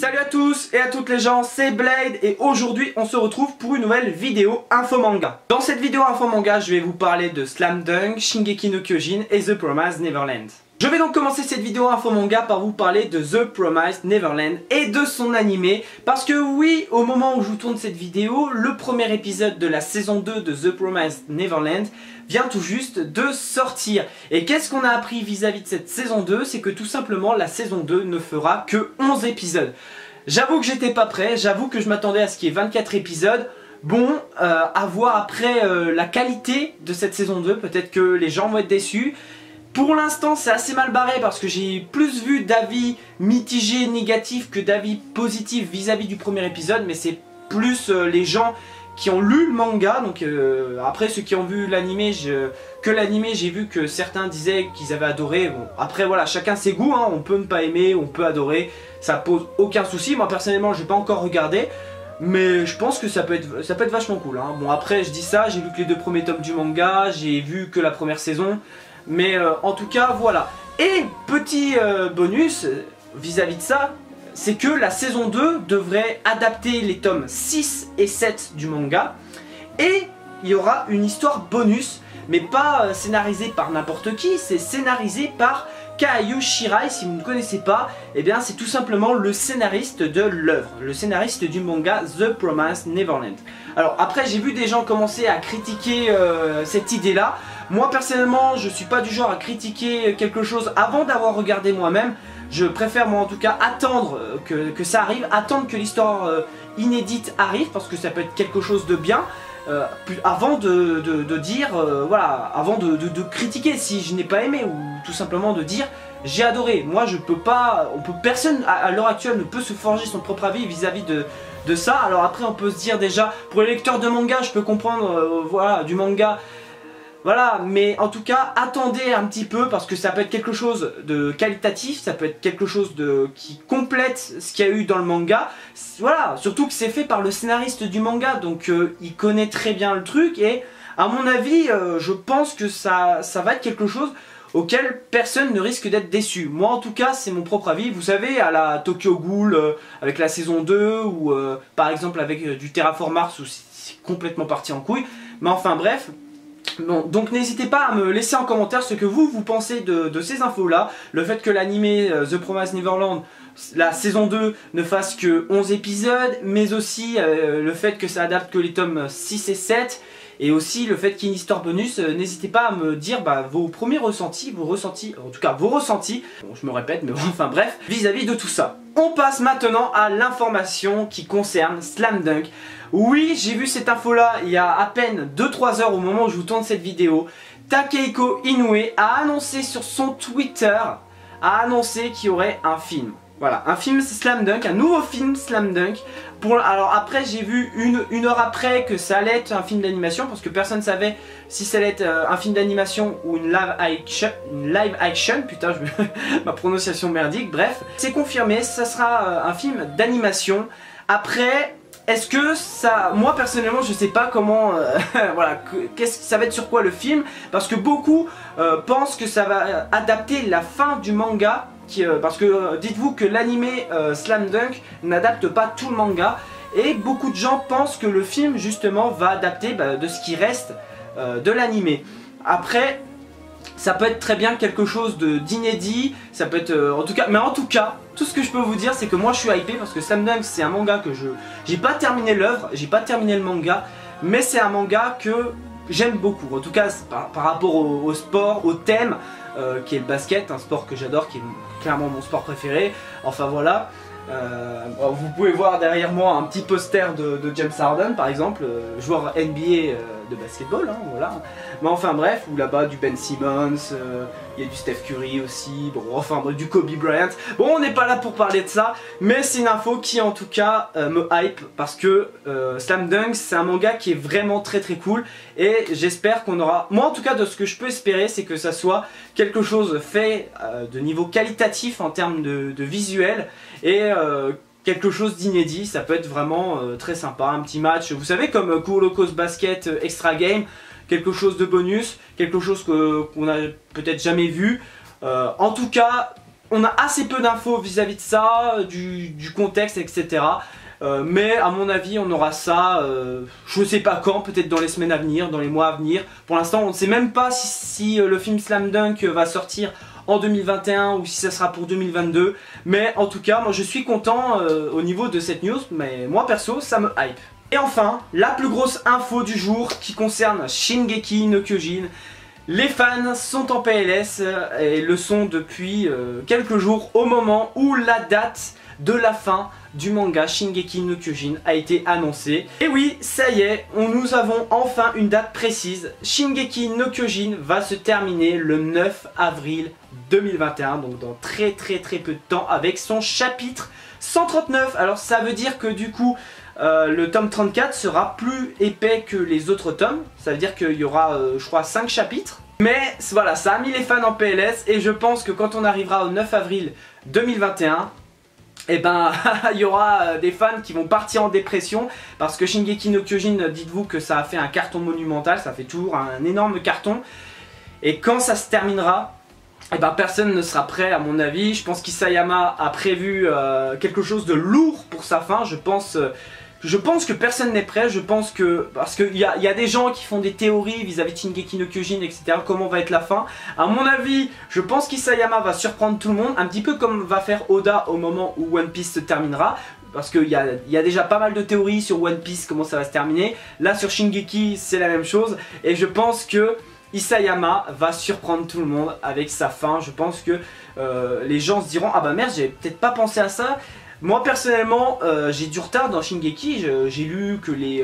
Salut à tous et à toutes les gens, c'est Blade et aujourd'hui on se retrouve pour une nouvelle vidéo info manga. Dans cette vidéo info manga, je vais vous parler de Slam Dunk, Shingeki no Kyojin et The Promised Neverland. Je vais donc commencer cette vidéo info manga par vous parler de The Promised Neverland et de son animé parce que oui, au moment où je vous tourne cette vidéo, le premier épisode de la saison 2 de The Promised Neverland vient tout juste de sortir. Et qu'est-ce qu'on a appris vis-à-vis de cette saison 2? C'est que tout simplement la saison 2 ne fera que 11 épisodes. J'avoue que j'étais pas prêt, j'avoue que je m'attendais à ce qu'il y ait 24 épisodes. Bon, à voir après la qualité de cette saison 2, peut-être que les gens vont être déçus. Pour l'instant c'est assez mal barré parce que j'ai plus vu d'avis mitigés négatifs que d'avis positifs vis-à-vis du premier épisode, mais c'est plus les gens qui ont lu le manga, donc après ceux qui ont vu l'animé, j'ai vu que certains disaient qu'ils avaient adoré. Bon, après voilà, chacun ses goûts, hein, on peut ne pas aimer, on peut adorer, ça pose aucun souci. Moi personnellement j'ai pas encore regardé, mais je pense que ça peut être vachement cool, hein. Bon après je dis ça, j'ai vu que les 2 premiers tomes du manga, j'ai vu que la première saison, mais en tout cas voilà. Et petit bonus vis-à-vis de ça, c'est que la saison 2 devrait adapter les tomes 6 et 7 du manga. Et il y aura une histoire bonus, mais pas scénarisée par n'importe qui, c'est scénarisé par Kaio Shirai. Si vous ne connaissez pas, eh bien c'est tout simplement le scénariste de l'œuvre, le scénariste du manga The Promised Neverland. Alors après j'ai vu des gens commencer à critiquer cette idée là. Moi personnellement je suis pas du genre à critiquer quelque chose avant d'avoir regardé moi-même. Je préfère moi en tout cas attendre que ça arrive, attendre que l'histoire inédite arrive, parce que ça peut être quelque chose de bien, avant de dire, voilà, avant de critiquer si je n'ai pas aimé, ou tout simplement de dire j'ai adoré. Moi je peux pas, personne à l'heure actuelle ne peut se forger son propre avis vis-à-vis de ça. Alors après on peut se dire déjà, pour les lecteurs de manga je peux comprendre, voilà, du manga. Voilà, mais en tout cas, attendez un petit peu parce que ça peut être quelque chose de qualitatif, ça peut être quelque chose qui complète ce qu'il y a eu dans le manga. Voilà, surtout que c'est fait par le scénariste du manga, donc il connaît très bien le truc et à mon avis, je pense que ça va être quelque chose auquel personne ne risque d'être déçu. Moi en tout cas, c'est mon propre avis. Vous savez, à la Tokyo Ghoul, avec la saison 2, ou par exemple avec du Terraform Mars, où c'est complètement parti en couille. Mais enfin bref. Bon, donc n'hésitez pas à me laisser en commentaire ce que vous pensez de ces infos là. Le fait que l'animé The Promised Neverland, la saison 2 ne fasse que 11 épisodes, mais aussi le fait que ça adapte que les tomes 6 et 7, et aussi le fait qu'il y ait une histoire bonus. N'hésitez pas à me dire vos premiers ressentis, en tout cas vos ressentis, bon, je me répète mais bon, enfin bref, vis-à-vis de tout ça. On passe maintenant à l'information qui concerne Slam Dunk. Oui, j'ai vu cette info là il y a à peine 2-3 heures au moment où je vous tourne cette vidéo. Takehiko Inoue a annoncé sur son Twitter, qu'il y aurait un film. Voilà, un film Slam Dunk, un nouveau film Slam Dunk. Alors après j'ai vu une heure après que ça allait être un film d'animation, parce que personne ne savait si ça allait être un film d'animation ou une live action, putain ma prononciation merdique, bref. C'est confirmé, ça sera un film d'animation. Après, est-ce que ça... Moi personnellement je sais pas comment... voilà, ça va être sur quoi le film, parce que beaucoup pensent que ça va adapter la fin du manga. Parce que dites-vous que l'animé Slam Dunk n'adapte pas tout le manga, et beaucoup de gens pensent que le film justement va adapter de ce qui reste de l'animé. Après, ça peut être très bien quelque chose d'inédit, ça peut être en tout cas, tout ce que je peux vous dire c'est que moi je suis hypé parce que Slam Dunk c'est un manga que j'ai pas terminé l'œuvre, j'ai pas terminé le manga, mais c'est un manga que j'aime beaucoup. En tout cas par rapport au sport, au thème qui est le basket, un sport que j'adore, qui est clairement mon sport préféré. Enfin voilà, vous pouvez voir derrière moi un petit poster de James Harden par exemple, joueur NBA de basketball, hein, voilà. Mais enfin bref, ou là-bas du Ben Simmons, il y a du Steph Curry aussi, bon enfin du Kobe Bryant. Bon, on n'est pas là pour parler de ça, mais c'est une info qui en tout cas me hype, parce que Slam Dunk c'est un manga qui est vraiment très cool, et j'espère qu'on aura, moi en tout cas de ce que je peux espérer, c'est que ça soit quelque chose fait de niveau qualitatif en termes de visuel, et quelque chose d'inédit. Ça peut être vraiment très sympa, un petit match, vous savez, comme Kuroko's Basket Extra Game, quelque chose de bonus, quelque chose qu'on a peut-être jamais vu. En tout cas, on a assez peu d'infos vis-à-vis de ça, du contexte, etc. Mais à mon avis on aura ça, je sais pas quand, peut-être dans les semaines à venir, dans les mois à venir. Pour l'instant on ne sait même pas si le film Slam Dunk va sortir en 2021 ou si ça sera pour 2022. Mais en tout cas moi je suis content au niveau de cette news, mais moi perso ça me hype. Et enfin, la plus grosse info du jour qui concerne Shingeki no Kyojin. Les fans sont en PLS et le sont depuis quelques jours au moment où la date de la fin du manga Shingeki no Kyojin a été annoncée. Et oui, ça y est, nous avons enfin une date précise. Shingeki no Kyojin va se terminer le 9 avril 2021, donc dans très peu de temps, avec son chapitre 139. Alors ça veut dire que du coup le tome 34 sera plus épais que les autres tomes. Ça veut dire qu'il y aura je crois 5 chapitres. Mais voilà, ça a mis les fans en PLS et je pense que quand on arrivera au 9 avril 2021, et ben il y aura des fans qui vont partir en dépression parce que Shingeki no Kyojin, dites-vous que ça a fait un carton monumental, ça fait toujours un énorme carton. Et quand ça se terminera, et ben personne ne sera prêt à mon avis. Je pense qu'Isayama a prévu quelque chose de lourd pour sa fin. Je pense que personne n'est prêt. Je pense que parce qu'il y a des gens qui font des théories vis-à-vis de Shingeki no Kyojin, etc. Comment va être la fin. À mon avis, je pense qu'Isayama va surprendre tout le monde, un petit peu comme va faire Oda au moment où One Piece se terminera. Parce qu'il y a déjà pas mal de théories sur One Piece, comment ça va se terminer. Là sur Shingeki c'est la même chose. Et je pense que Isayama va surprendre tout le monde avec sa fin. Je pense que les gens se diront ah bah merde, j'avais peut-être pas pensé à ça. Moi personnellement j'ai du retard dans Shingeki, j'ai lu que les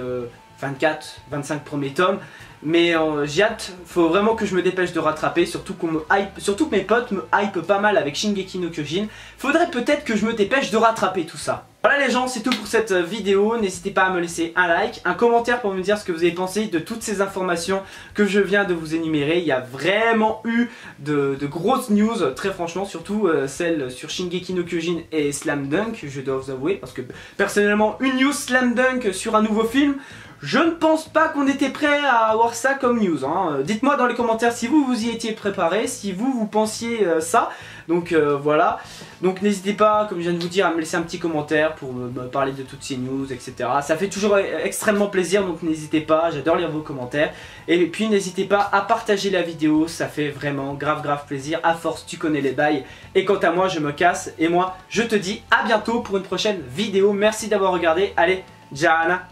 24-25 premiers tomes. Mais j'ai hâte, faut vraiment que je me dépêche de rattraper, surtout que mes potes me hype pas mal avec Shingeki no Kyojin. Faudrait peut-être que je me dépêche de rattraper tout ça. Voilà les gens, c'est tout pour cette vidéo. N'hésitez pas à me laisser un like, un commentaire pour me dire ce que vous avez pensé de toutes ces informations que je viens de vous énumérer. Il y a vraiment eu de grosses news, très franchement, surtout celles sur Shingeki no Kyojin et Slam Dunk, je dois vous avouer, parce que personnellement, une news Slam Dunk sur un nouveau film, je ne pense pas qu'on était prêt à avoir ça comme news, hein. Dites-moi dans les commentaires si vous y étiez préparé, si vous pensiez ça. Donc voilà, donc n'hésitez pas, comme je viens de vous dire, à me laisser un petit commentaire pour me parler de toutes ces news, etc. Ça fait toujours extrêmement plaisir, donc n'hésitez pas, j'adore lire vos commentaires. Et puis n'hésitez pas à partager la vidéo, ça fait vraiment grave plaisir. À force, tu connais les bails. Et quant à moi, je me casse et moi, je te dis à bientôt pour une prochaine vidéo. Merci d'avoir regardé, allez, Jana.